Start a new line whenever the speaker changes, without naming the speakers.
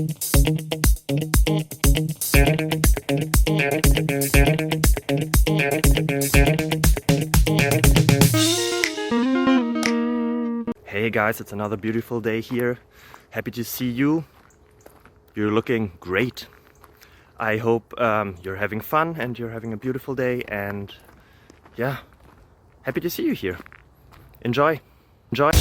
Hey guys, it's another beautiful day here. Happy to see you. You're looking great. I hope you're having fun and you're having a beautiful day, and yeah, happy to see you here. Enjoy. Enjoy.